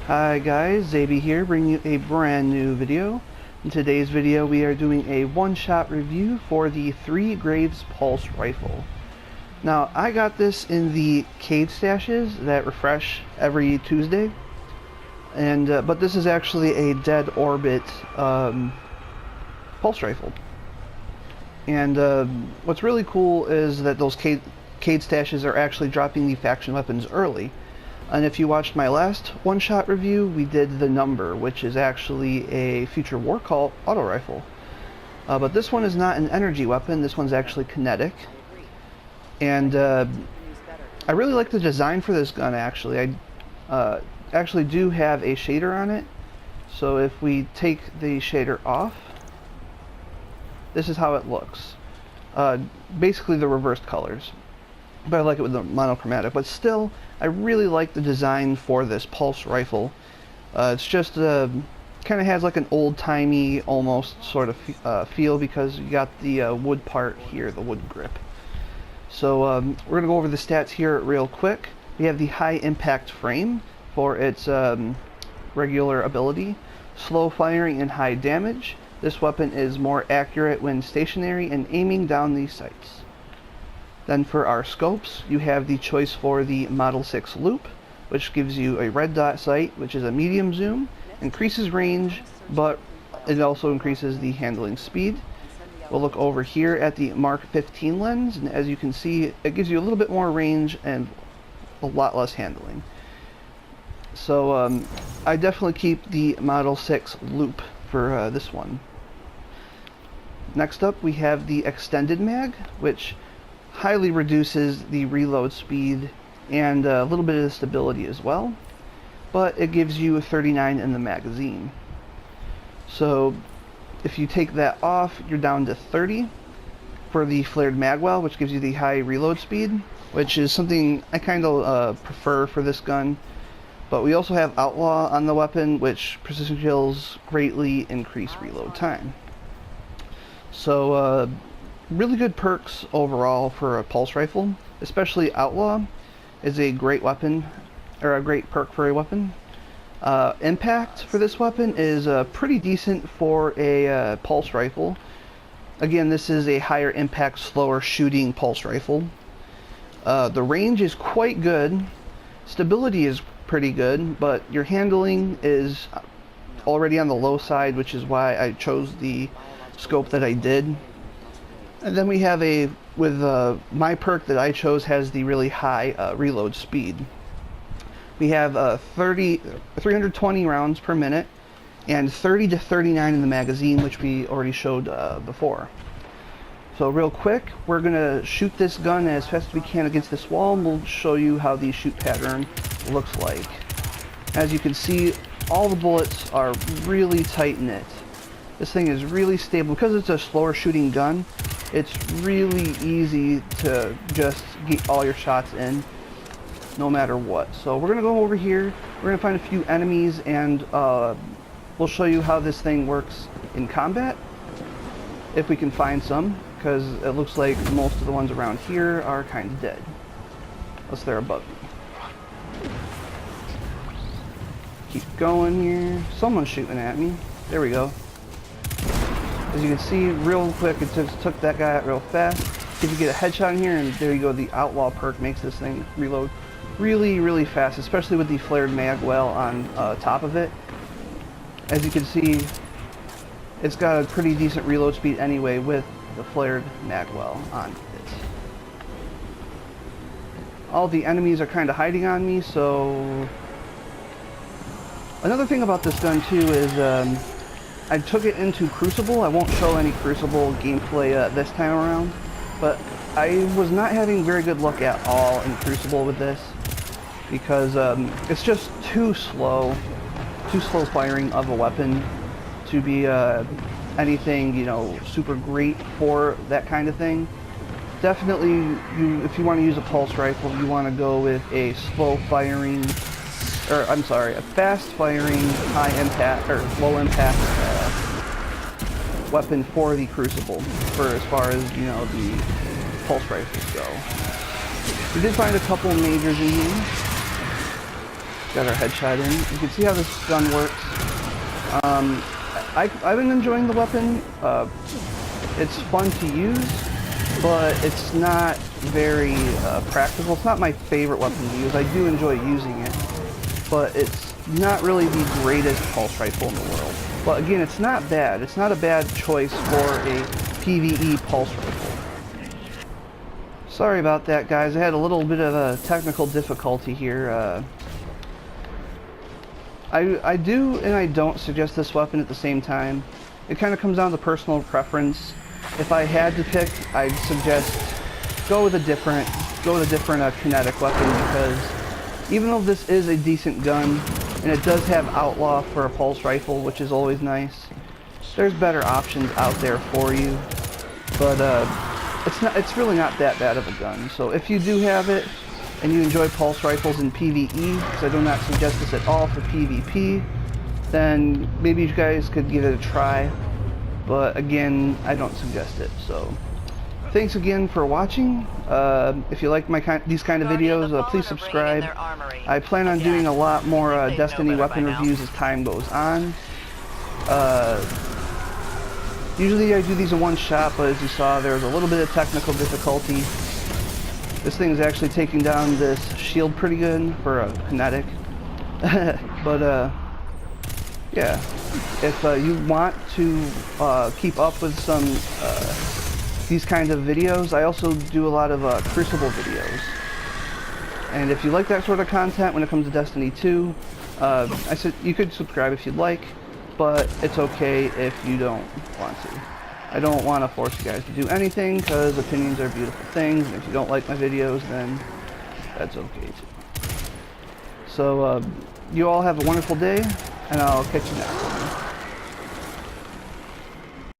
Hi guys, Zaby here, bringing you a brand new video. In today's video we are doing a one-shot review for the Three Graves Pulse Rifle. Now I got this in the cave stashes that refresh every Tuesday, and but this is actually a dead orbit pulse rifle. And what's really cool is that those cave stashes are actually dropping the faction weapons early. And if you watched my last one-shot review, we did the Number, which is actually a future war cult auto rifle. But this one is not an energy weapon, this one's actually kinetic. And I really like the design for this gun, actually. I actually do have a shader on it. So if we take the shader off, this is how it looks. Basically the reversed colors. But I like it with the monochromatic. But still, I really like the design for this pulse rifle. It's just kind of has like an old-timey almost sort of feel, because you got the wood part here, the wood grip. So we're going to go over the stats here real quick. We have the high impact frame for its regular ability, slow firing and high damage. This weapon is more accurate when stationary and aiming down these sights. Then for our scopes, you have the choice for the Model 6 Loop, which gives you a red dot sight, which is a medium zoom, increases range, but it also increases the handling speed. We'll look over here at the Mark 15 lens, and as you can see, it gives you a little bit more range and a lot less handling. So I definitely keep the Model 6 Loop for this one. Next up, we have the Extended Mag, which highly reduces the reload speed and a little bit of stability as well, but it gives you a 39 in the magazine. So if you take that off, you're down to 30 for the flared magwell, which gives you the high reload speed, which is something I kind of prefer for this gun. But we also have Outlaw on the weapon, which precision kills greatly increase reload time. So really good perks overall for a pulse rifle, especially Outlaw is a great weapon, or a great perk for a weapon. Impact for this weapon is pretty decent for a pulse rifle. Again, this is a higher impact, slower shooting pulse rifle. The range is quite good. Stability is pretty good, but your handling is already on the low side, which is why I chose the scope that I did. And then we have my perk that I chose has the really high reload speed. We have 320 rounds per minute and 30 to 39 in the magazine, which we already showed before. So real quick, we're going to shoot this gun as fast as we can against this wall, and we'll show you how the shoot pattern looks like. As you can see, all the bullets are really tight knit. This thing is really stable. Because it's a slower shooting gun, it's really easy to just get all your shots in, no matter what. So we're going to go over here, we're going to find a few enemies, and we'll show you how this thing works in combat, if we can find some, because it looks like most of the ones around here are kind of dead, unless they're above me. Keep going here. Someone's shooting at me. There we go. As you can see, real quick, it just took that guy out real fast. If you get a headshot in here, and there you go, the Outlaw perk makes this thing reload really, really fast, especially with the flared magwell on top of it. As you can see, it's got a pretty decent reload speed anyway with the flared magwell on it. All the enemies are kind of hiding on me, so... Another thing about this gun too is I took it into Crucible. I won't show any Crucible gameplay this time around, but I was not having very good luck at all in Crucible with this, because it's just too slow firing of a weapon to be anything, you know, super great for that kind of thing. Definitely, if you want to use a pulse rifle, you want to go with a slow firing, or I'm sorry, a fast firing, high impact, or low impact weapon for the Crucible, for as far as, you know, the pulse rifles go. We did find a couple majors in here. Got our headshot in. You can see how this gun works. I've been enjoying the weapon. It's fun to use, but it's not very practical. It's not my favorite weapon to use. I do enjoy using it, but it's not really the greatest pulse rifle in the world. But again, it's not bad. It's not a bad choice for a PvE pulse rifle. Sorry about that, guys. I had a little bit of a technical difficulty here. I do and I don't suggest this weapon at the same time. It kind of comes down to personal preference. If I had to pick, I'd suggest go with a different kinetic weapon, because even though this is a decent gun and it does have outlaw for a pulse rifle, which is always nice, there's better options out there for you. But it's really not that bad of a gun. So if you do have it and you enjoy pulse rifles in PvE, because I do not suggest this at all for PvP, then maybe you guys could give it a try. But again, I don't suggest it. So thanks again for watching. If you like these kind of videos, please subscribe. I plan on doing a lot more Destiny weapon reviews as time goes on. Usually I do these in one shot, but as you saw, there's a little bit of technical difficulty. This thing is actually taking down this shield pretty good for a kinetic. But yeah, if you want to keep up with some these kinds of videos, I also do a lot of Crucible videos. And if you like that sort of content when it comes to Destiny 2, I said you could subscribe if you'd like, but it's okay if you don't want to. I don't want to force you guys to do anything, because opinions are beautiful things, and if you don't like my videos, then that's okay too. So you all have a wonderful day, and I'll catch you next time.